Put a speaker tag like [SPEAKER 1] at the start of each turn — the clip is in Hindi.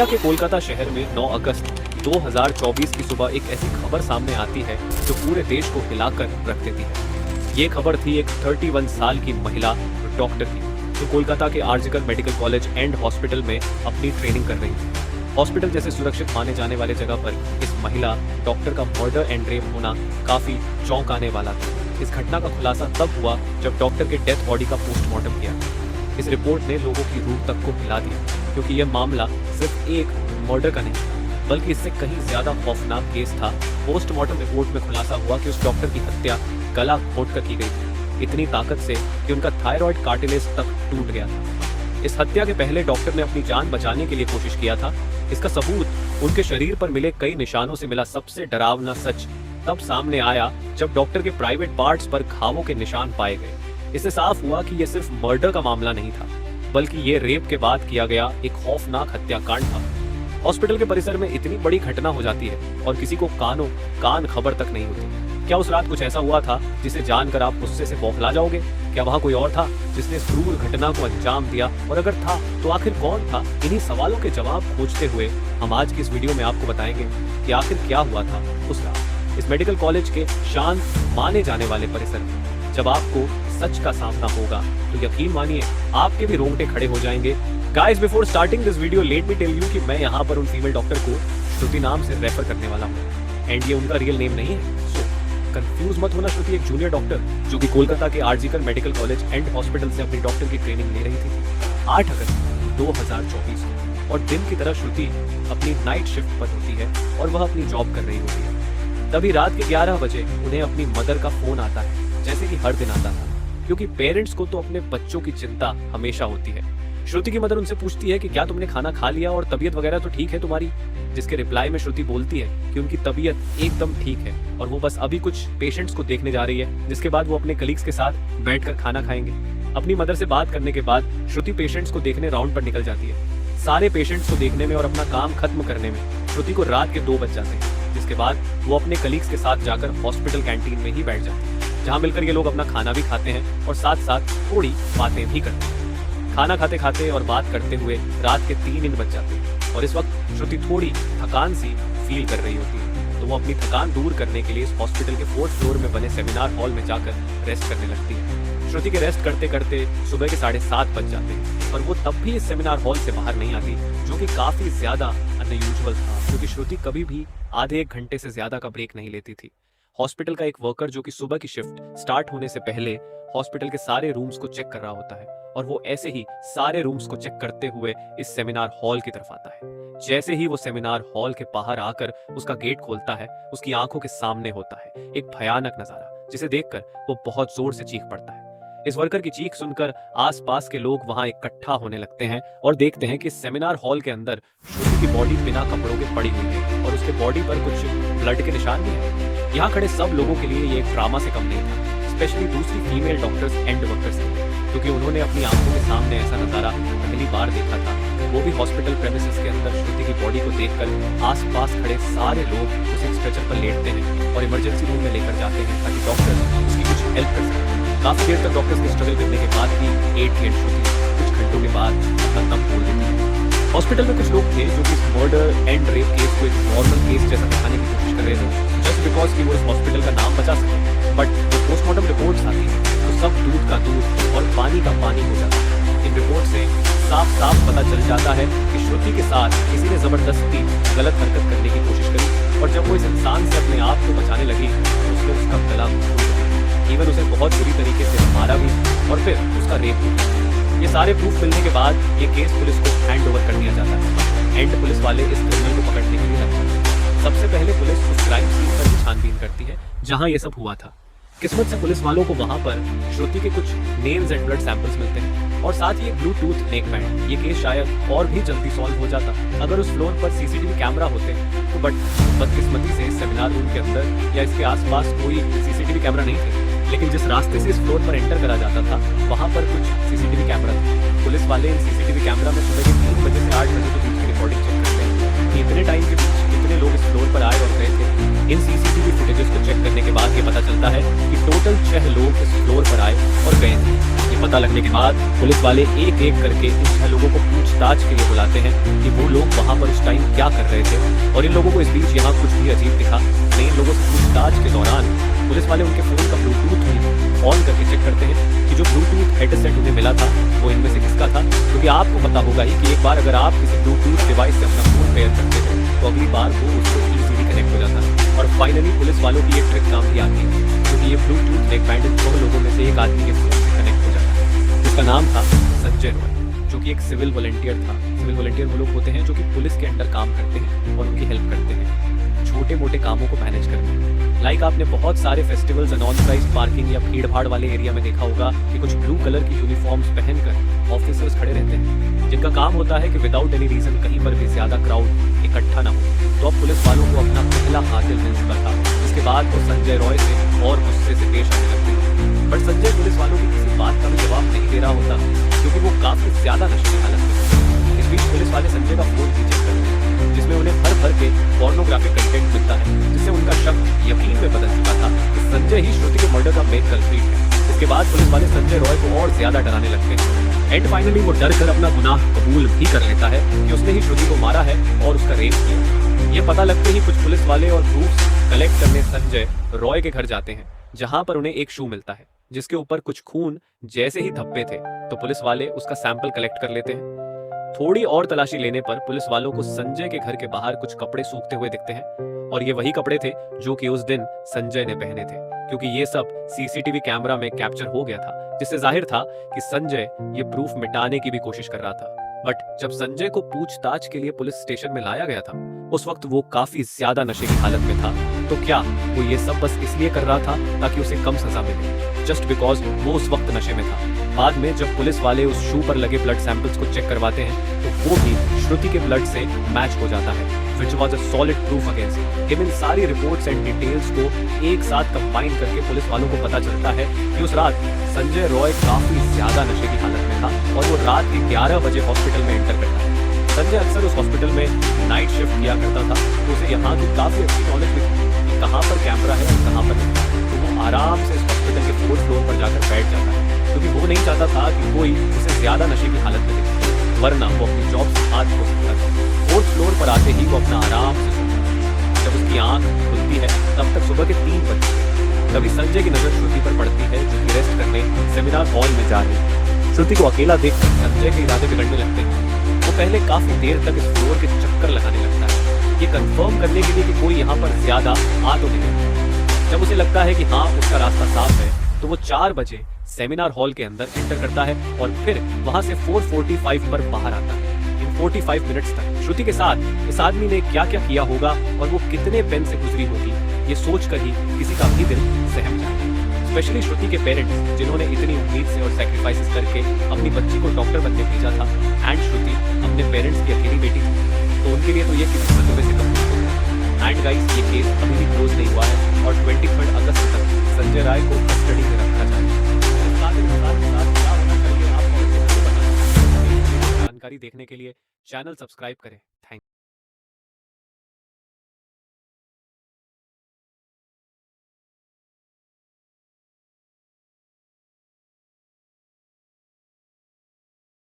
[SPEAKER 1] इंडिया के कोलकाता शहर में 9 अगस्त 2024 की सुबह एक ऐसी खबर सामने आती है जो पूरे देश को हिलाकर रख देती है। ये खबर थी एक 31 साल की महिला डॉक्टर की, जो कोलकाता के RG Kar medical college and hospital में अपनी ट्रेनिंग कर रही थी। हॉस्पिटल जैसे सुरक्षित माने जाने वाले जगह पर इस महिला डॉक्टर का मर्डर एंड रेप होना काफी चौंकाने वाला था। इस घटना का खुलासा तब हुआ जब डॉक्टर के डेथ बॉडी का पोस्टमार्टम किया। इस रिपोर्ट ने लोगों की रूह तक को हिला दिया, क्योंकि यह मामला सिर्फ एक मर्डर का नहीं बल्कि इससे कहीं ज्यादा खौफनाक केस था। पोस्टमार्टम रिपोर्ट में खुलासा हुआ कि उस डॉक्टर की हत्या गला घोंटकर की गई थी, इतनी ताकत से कि उनका थायराइड कार्टिलेज तक टूट गया था। इस हत्या के पहले डॉक्टर ने अपनी जान बचाने के लिए कोशिश किया था। इसका सबूत उनके शरीर पर मिले कई निशानों से मिला। सबसे डरावना सच तब सामने आया जब डॉक्टर के प्राइवेट पार्ट्स पर घावों के निशान पाए गए। इससे साफ हुआ कि यह सिर्फ मर्डर का मामला नहीं था, बल्कि ये रेप के बाद किया गया एक खौफनाक हत्याकांड था। हॉस्पिटल के परिसर में इतनी बड़ी घटना हो जाती है और किसी को कान खबर तक नहीं होती। क्या उस रात कुछ ऐसा हुआ था जिसे जानकर आप गुस्से से बौखला जाओगे? क्या वहाँ कोई और था जिसने इस क्रूर घटना को अंजाम दिया? और अगर था तो आखिर कौन था? इन्हीं सवालों के जवाब खोजते हुए हम आज की इस वीडियो में आपको बताएंगे कि आखिर क्या हुआ था उस रात इस मेडिकल कॉलेज के शांत माने जाने वाले परिसर में। जब आपको सच का सामना होगा तो यकीन मानिए आपके भी रोंगटे खड़े हो जाएंगे। Guys, before starting this video let me tell you कि मैं यहाँ पर उन फीमेल डॉक्टर को श्रुति नाम से रेफर करने वाला हूँ, एंड ये उनका रियल नेम नहीं है। सो कंफ्यूज मत होना। श्रुति एक जूनियर डॉक्टर जो कि कोलकाता के RG Kar medical college and hospital से अपनी डॉक्टर की ट्रेनिंग ले रही थी। 8 अगस्त 2024 और दिन की तरह श्रुति अपनी नाइट शिफ्ट पर होती है और वह अपनी जॉब कर रही होती है। तभी रात के 11 बजे उन्हें अपनी मदर का फोन आता है, जैसे कि हर दिन आता था, क्योंकि पेरेंट्स को तो अपने बच्चों की चिंता हमेशा होती है। श्रुति की मदर उनसे पूछती है कि क्या तुमने खाना खा लिया और तबीयत वगैरह तो ठीक है तुम्हारी? जिसके रिप्लाई में श्रुति बोलती है कि उनकी तबीयत एकदम ठीक है और वो बस अभी कुछ पेशेंट्स को देखने जा रही है, जिसके बाद वो अपने कलीग्स के साथ बैठकर खाना खाएंगे। अपनी मदर से बात करने के बाद श्रुति पेशेंट्स को देखने राउंड पर निकल जाती है। सारे पेशेंट्स को देखने में और अपना काम खत्म करने में श्रुति को रात के 2 बज जाते हैं, जिसके बाद वो अपने कलीग्स के साथ जाकर हॉस्पिटल कैंटीन में ही बैठ जाती है, जहाँ मिलकर ये लोग अपना खाना भी खाते हैं और साथ साथ थोड़ी बातें भी करते हैं। खाना खाते खाते और बात करते हुए रात के 3 बज जाते हैं और इस वक्त श्रुति थोड़ी थकान सी फील कर रही होती है, तो वो अपनी थकान दूर करने के लिए इस हॉस्पिटल के 4th फ्लोर में बने सेमिनार हॉल में जाकर रेस्ट करने लगती है। श्रुति के रेस्ट करते करते सुबह के 7:30 बज जाते हैं और वो तब भी इस सेमिनार हॉल से बाहर नहीं आती, जो कि काफी ज्यादा अनयूजुअल था, क्योंकि श्रुति कभी भी आधे 1 घंटे से ज्यादा का ब्रेक नहीं लेती थी। हॉस्पिटल का एक वर्कर जो कि सुबह की शिफ्ट स्टार्ट होने से पहले हॉस्पिटल के सारे रूम्स को चेक कर रहा होता है और वो ऐसे ही सारे रूम्स को चेक करते हुए इस सेमिनार हॉल की तरफ आता है। जैसे ही वो सेमिनार हॉल के बाहर आकर उसका गेट खोलता है, उसकी आंखों के सामने होता है एक भयानक नजारा, जिसे देखकर वो बहुत जोर से चीख पड़ता है। इस वर्कर की चीख सुनकर आसपास के लोग वहां इकट्ठा होने लगते हैं और देखते हैं कि इस सेमिनार हॉल के अंदर श्रुति की बॉडी बिना कपड़ों के पड़ी हुई है और उसके बॉडी पर कुछ ब्लड के निशान भी हैं। यहाँ खड़े सब लोगों के लिए ये एक ड्रामा से कम नहीं था, स्पेशली दूसरी फीमेल डॉक्टर्स एंड वर्कर्स के लिए, क्योंकि उन्होंने अपनी आंखों के सामने ऐसा नजारा पहली बार देखा था। वो भी हॉस्पिटल प्रेमिसेस के अंदर श्रुति की बॉडी को देखकर आसपास खड़े सारे लोग उसे स्ट्रेचर पर लेटते हैं और इमरजेंसी रूम में लेकर जाते हैं ताकि डॉक्टर उसकी कुछ हेल्प कर सकें। काफी देर तक डॉक्टर्स के स्ट्रगल करने के बाद भी 8 श्रुति कुछ घंटों के बाद अपना दम तोड़ देती है। हॉस्पिटल में कुछ लोग थे जो कि इस मर्डर एंड रेप केस को एक नॉर्मल केस जैसा दिखाने की कोशिश कर रहे थे, जस्ट बिकॉज कि वो इस हॉस्पिटल का नाम बचा सके। बट जब पोस्टमार्टम रिपोर्ट्स आती है तो सब दूध का दूध और पानी का पानी हो जाता है। इन रिपोर्ट से साफ साफ पता चल जाता है कि श्रुति के साथ किसी ने जबरदस्ती गलत हरकत करने की कोशिश करी और जब वो इस इंसान से अपने आप को बचाने लगी तो उसने उसका गला घोंट दिया, इवन उसे बहुत बुरी तरीके से मारा भी और फिर उसका रेप भी। ये सारे प्रूफ मिलने के बाद ये केस पुलिस को हैंड ओवर कर दिया जाता है एंड पुलिस वाले इस क्रिमिनल को पकड़ने के लिए लगते हैं। सबसे पहले पुलिस उस क्राइम सीन पर ही छानबीन करती है जहां ये सब हुआ था। किस्मत से पुलिस वालों को वहां पर श्रुति के कुछ नेल्स एंड ब्लड सैंपल्स मिलते हैं और साथ ही एक ब्लूटूथ नेक बैंड। ये केस शायद और भी जल्दी सॉल्व हो जाता अगर उस फ्लोर पर सीसीटीवी कैमरा होते तो, बट बदकिस्मती से इस सेमिनार रूम के अंदर या इसके आसपास कोई सीसीटीवी कैमरा नहीं थे। लेकिन जिस रास्ते से इस फ्लोर पर एंटर करा जाता था वहां पर कुछ सीसीटीवी कैमरा थे। पुलिस वाले इन सीसीटीवी कैमरा में सुबह के 3 बजे से 8 बजे के बीच की रिकॉर्डिंग चेक करते हैं कि इतने टाइम के बीच कितने लोग इस फ्लोर पर आए और गए थे। इन सीसीटीवी फुटेजेस को चेक करने के बाद ये पता चलता है कि टोटल 6 लोग इस फ्लोर पर आए और गए थे। ये पता लगने के बाद पुलिस वाले एक एक करके इन 6 लोगों को पूछताछ के लिए बुलाते हैं कि वो लोग वहां पर उस टाइम क्या कर रहे थे। और इन लोगों को इस बीच यहाँ कुछ भी अजीब दिखा नहीं। इन लोगों से पूछताछ के दौरान पुलिस वाले उनके फोन का ब्लूटूथ भी ऑन करके चेक करते हैं कि जो ब्लूटूथ हेडसेट उन्हें मिला था वो इनमें से किसका था। क्योंकि आपको पता होगा ही कि एक बार अगर आप किसी ब्लूटूथ डिवाइस से अपना फोन पेयर करते हैं तो अगली बार वो उससे इजीली कनेक्ट हो जाता है। और फाइनली पुलिस वालों की एक ट्रिक काम भी आती है, क्योंकि ये ब्लूटूथ नेक बैंड इन 2 लोगों में से एक आदमी के फोन से कनेक्ट हो जाता है, जिसका नाम था संजय रॉय, जो कि एक सिविल वॉलंटियर था। सिविल वॉलंटियर वो लोग होते हैं जो कि पुलिस के अंडर काम करते हैं और उनकी हेल्प करते हैं छोटे मोटे कामों को मैनेज करने में। लाइक आपने बहुत सारे फेस्टिवल्स अनऑथराइज्ड पार्किंग या भीड़ भाड़ वाले एरिया में देखा होगा कि कुछ ब्लू कलर की यूनिफॉर्म्स पहनकर ऑफिसर्स खड़े रहते हैं, जिनका काम होता है कि विदाउट एनी रीजन कहीं पर भी ज्यादा क्राउड इकट्ठा ना हो। तो अब पुलिस वालों को अपना पहला हासिल मिल चुका था। इसके बाद वो संजय रॉय से और गुस्से से पेश आने लगते हैं। बट संजय पुलिस वालों की किसी बात का भी जवाब नहीं दे रहा होता, क्योंकि वो काफी ज्यादा नशे की हालत में थे। इस बीच पुलिस वाले संजय का फोन भी चेक करते हैं, जिसमें उन्हें भर के पोर्नोग्राफिक कंटेंट मिलता है, जिससे उनका शक यकीन में बदल चुका था कि संजय ही श्रुति के मर्डर का मेन कल्प्रिट है। इसके बाद पुलिस वाले संजय रॉय को और ज्यादा डराने लगते हैं। एंड फाइनली वो डर कर अपना गुनाह कबूल भी कर लेता है कि उसने ही श्रुति को मारा है और उसका रेप किया। ये पता लगते ही कुछ पुलिस वाले और प्रूफ्स कलेक्ट करने संजय रॉय के घर जाते हैं, जहां पर उन्हें एक शू मिलता है जिसके ऊपर कुछ खून जैसे ही धब्बे थे। तो पुलिस वाले उसका सैंपल कलेक्ट कर लेते हैं। थोड़ी और तलाशी लेने पर पुलिस वालों को संजय के घर के बाहर कुछ कपड़े सूखते हुए दिखते हैं, और ये वही कपड़े थे जो कि उस दिन संजय ने पहने थे, क्योंकि ये सब सीसीटीवी कैमरा में कैप्चर हो गया था, जिससे जाहिर था कि संजय ये प्रूफ मिटाने की भी कोशिश कर रहा था। बट जब संजय को पूछताछ के लिए पुलिस स्टेशन में लाया गया था, उस वक्त वो काफी ज्यादा नशे की हालत में था। तो क्या वो ये सब बस इसलिए कर रहा था ताकि उसे कम सजा मिले, जस्ट बिकॉज वो उस वक्त नशे में था? बाद में जब पुलिस वाले उस शू पर लगे ब्लड सैंपल्स को चेक करवाते हैं तो वो भी श्रुति के ब्लड से मैच हो जाता है, which was a solid proof against him। इन सारी रिपोर्ट्स एंड डिटेल्स को एक साथ कंबाइन करके पुलिस वालों को पता चलता है कि उस रात संजय रॉय काफी ज्यादा नशे की हालत में था और वो रात के 11 बजे हॉस्पिटल में एंटर करता है। संजय अक्सर उस हॉस्पिटल में नाइट शिफ्ट किया करता था, तो उसे यहाँ की काफी अच्छी नॉलेज भी थी कि कहाँ पर कैमरा है और कहाँ पर नहीं। तो वो आराम से इस हॉस्पिटल के 4th फ्लोर पर जाकर बैठ जाता है, क्योंकि वो नहीं चाहता था कि कोई उसे ज्यादा नशे की हालत में देखे, वरना वो अपनी जॉब से हाथ धो सकता था। 4th फ्लोर पर आते ही वो अपना आराम से सोता है। जब उसकी आंख खुलती है तब तक सुबह के 3 बजे। तभी संजय की नजर श्रुति पर पड़ती है, जो कि रेस्ट करने सेमिनार हॉल में जा रही है। श्रुति को अकेला देखकर संजय के इरादे बिगड़ने लगते हैं। वो पहले काफी देर तक इस फ्लोर के चक्कर लगाने लगता है, ये कंफर्म करने के लिए कि कोई यहाँ पर ज्यादा आ तो नहीं। जब उसे लगता है कि हाँ उसका रास्ता साफ है, तो वो 4 बजे सेमिनार हॉल के अंदर एंटर करता है और फिर वहां से 4:45 पर बाहर आता है। इन 45 मिनट्स तक श्रुति के साथ इस आदमी ने क्या क्या किया होगा और वो कितने पेन से गुजरी होगी, ये सोचकर ही किसी का भी दिल सहम जाए। स्पेशली श्रुति के पेरेंट्स, जिन्होंने इतनी उम्मीद से और सैक्रिफाइसेस करके अपनी बच्ची को डॉक्टर बनने भेजा था, एंड श्रुति अपने पेरेंट्स की अकेली बेटी थी, तो उनके लिए तो ये किसी मसले से कम नहीं होगा। एंड गाइस, ये केस अभी भी क्लोज नहीं हुआ है और 23 अगस्त तक संजय राय को कस्टडी में रखा जाएगा। जानकारी देखने के लिए चैनल सब्सक्राइब करें। Thank you.